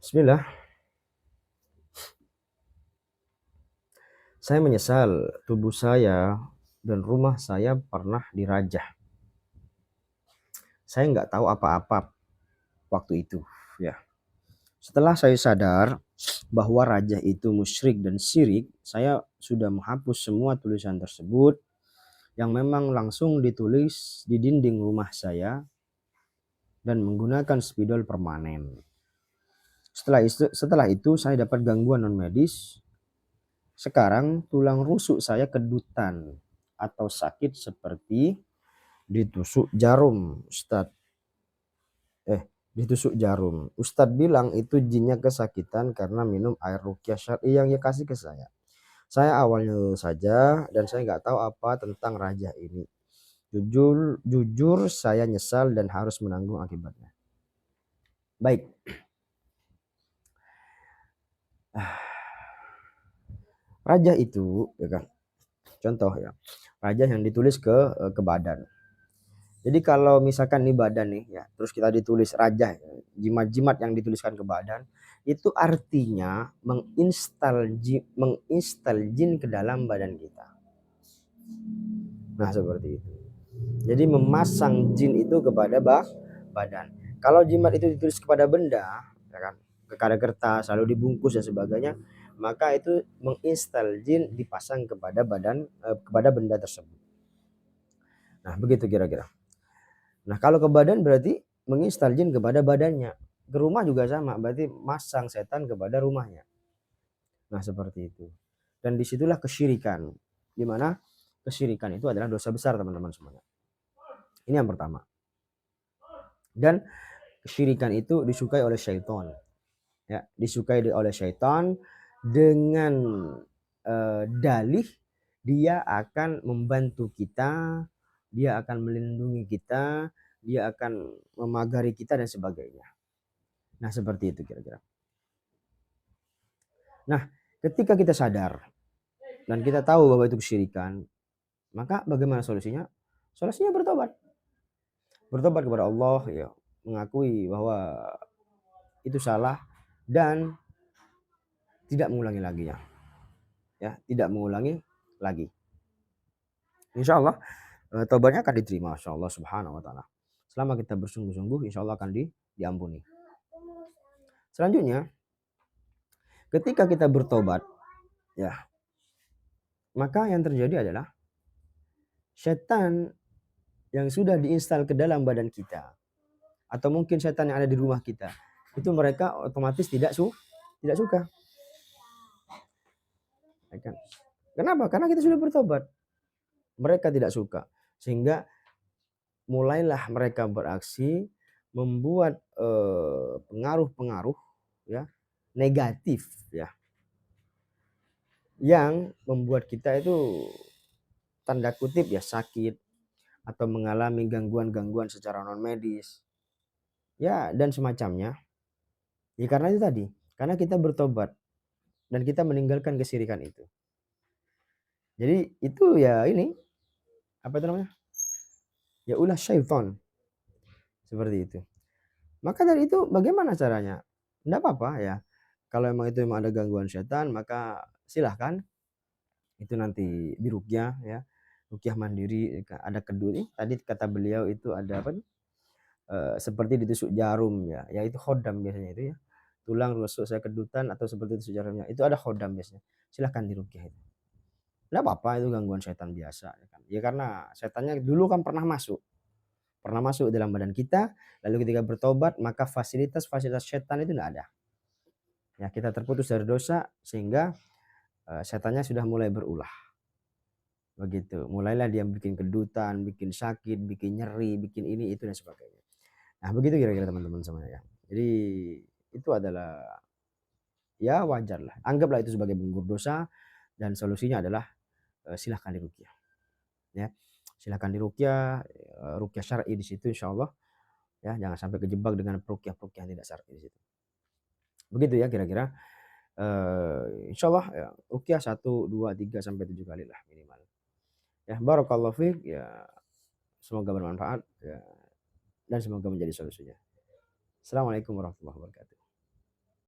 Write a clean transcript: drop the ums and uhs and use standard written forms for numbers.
Bismillah. Saya menyesal tubuh saya dan rumah saya pernah dirajah. Saya nggak tahu apa-apa waktu itu. Ya. Setelah saya sadar bahwa rajah itu musyrik dan syirik, saya sudah menghapus semua tulisan tersebut yang memang langsung ditulis di dinding rumah saya dan menggunakan spidol permanen. Setelah itu saya dapat gangguan non medis. Sekarang tulang rusuk saya kedutan atau sakit seperti ditusuk jarum, Ustadz. Ditusuk jarum. Ustadz bilang itu jinnya kesakitan karena minum air ruqyah syar'i yang dia kasih ke saya. Saya awalnya saja dan saya nggak tahu apa tentang rajah ini. Jujur saya nyesal dan harus menanggung akibatnya. Baik. Rajah itu, ya kan? Contoh ya. Rajah yang ditulis ke badan. Jadi kalau misalkan nih badan nih ya, terus kita ditulis rajah, jimat-jimat yang dituliskan ke badan, itu artinya menginstal jin ke dalam badan kita. Nah, seperti itu. Jadi memasang jin itu kepada badan. Kalau jimat itu ditulis kepada benda, ya kan, kepada kertas, lalu dibungkus dan sebagainya, maka itu menginstal jin dipasang kepada kepada benda tersebut. Nah, begitu kira-kira. Nah, kalau ke badan berarti menginstal jin kepada badannya. Ke rumah juga sama, berarti masang setan kepada rumahnya. Nah, seperti itu. Dan disitulah kesyirikan. Di mana kesyirikan itu adalah dosa besar, teman-teman semuanya. Ini yang pertama. Dan kesyirikan itu disukai oleh syaitan. Ya, disukai oleh syaitan dengan dalih dia akan membantu kita, dia akan melindungi kita, dia akan memagari kita dan sebagainya. Nah, seperti itu kira-kira. Nah, ketika kita sadar dan kita tahu bahwa itu kesyirikan, maka bagaimana solusinya? Solusinya bertobat. Bertobat kepada Allah, ya, mengakui bahwa itu salah dan tidak mengulangi lagi ya. Ya, tidak mengulangi lagi. Insya Allah taubatnya akan diterima, insya Allah subhanahu wa ta'ala. Selama kita bersungguh-sungguh, insya Allah akan diampuni. Selanjutnya, ketika kita bertobat, ya, maka yang terjadi adalah setan yang sudah diinstal ke dalam badan kita, atau mungkin setan yang ada di rumah kita, itu mereka otomatis tidak suka. Kenapa? Karena kita sudah bertobat. Mereka tidak suka, sehingga mulailah mereka beraksi membuat pengaruh-pengaruh ya negatif ya yang membuat kita itu tanda kutip ya sakit atau mengalami gangguan-gangguan secara non medis ya dan semacamnya. Ya karena itu tadi, karena kita bertobat dan kita meninggalkan kesyirikan itu. Jadi itu ya ini apa itu namanya? Ya ulah syaitan. Seperti itu. Maka dari itu bagaimana caranya? Enggak apa-apa ya. Kalau emang itu memang ada gangguan setan, maka silahkan itu nanti diruqyah ya. Ruqyah mandiri, ada kedua ini tadi kata beliau itu ada apa nih? Seperti ditusuk jarum ya. Ya itu khodam biasanya itu ya. Tulang rusuk saya kedutan atau seperti ditusuk jarumnya. Itu ada khodam biasanya. Silahkan diruqyah itu. Enggak apa-apa itu gangguan setan biasa ya kan. Ya karena setannya dulu kan pernah masuk dalam badan kita, lalu ketika bertobat maka fasilitas-fasilitas setan itu tidak ada. Ya, kita terputus dari dosa sehingga setannya sudah mulai berulah. Begitu. Mulailah dia bikin kedutan, bikin sakit, bikin nyeri, bikin ini itu dan sebagainya. Nah, begitu kira-kira teman-teman semuanya ya. Jadi itu adalah ya wajar lah. Anggaplah itu sebagai penggugur dosa dan solusinya adalah silahkan diruqyah. Ya. Silahkan diruqyah, ruqyah syar'i di situ insyaallah ya, jangan sampai kejebak dengan ruqyah-ruqyah yang tidak syar'i di situ. Begitu ya kira-kira. Insyaallah ya ruqyah 1, 2, 3 sampai 7 kali lah minimal. Ya, barakallahu fiik ya. Semoga bermanfaat ya, dan semoga menjadi solusinya. Assalamualaikum warahmatullahi wabarakatuh.